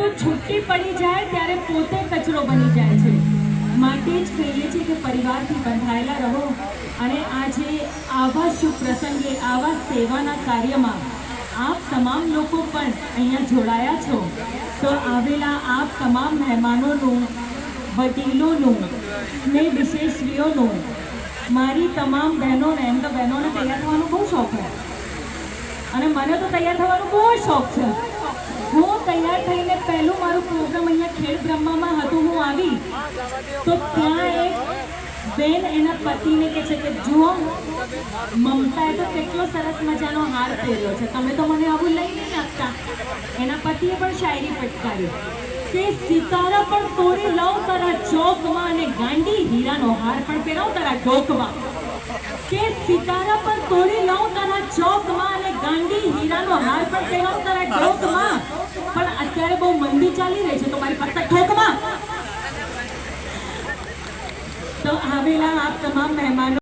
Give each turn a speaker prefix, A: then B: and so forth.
A: બધું છૂટી પડી જાય ત્યારે પોતે કચરો બની જાય છે. માટે જ કહીએ છીએ કે પરિવારથી બંધાયેલા રહો અને આજે આવા શુભ પ્રસંગે આવા સેવાના કાર્યમાં આપ તમામ લોકો પણ અહીંયા જોડાયા છો. તો આવેલા આપ તમામ મહેમાનોનું, વડીલોનું, સ્નેહ વિશેષરીઓનું, મારી તમામ બહેનોને, એમ તો બહેનોને તૈયાર થવાનો બહુ શોખ હોય અને મને તો તૈયાર થવાનો બહુ શોખ છે. હું તૈયાર થઈને પહેલું મારું પ્રોગ્રામ અહીંયા ખેડ બ્રહ્મામાં હતું. હું આવી તો ત્યાં એક બેન એના પતિને કહે છે કે જુઓ, મમતાએ તો કેટલો સરસ મજાનો હાર પહેર્યો છે, તમે તો મને આવું લઈ નહીં આપતા. એના પતિએ પણ શાયરી ફટકારી કે સિતારા પણ તોડી લઉં તારા ચોકમાં અને ગાંડી હીરાનો હાર પણ પહેરાવ તારા ડોકમાં. કે સિતારા પર તોડી લઉં તારા ચોકમાં અને ગાંડી હીરાનો હાર પણ પહેરાવ તારા ડોકમાં. પણ અત્યારે બહુ મંદી ચાલી રહી છે તો મારી પાસે ઠોકમાં. તો આવેલા આપ તમામ મહેમાનો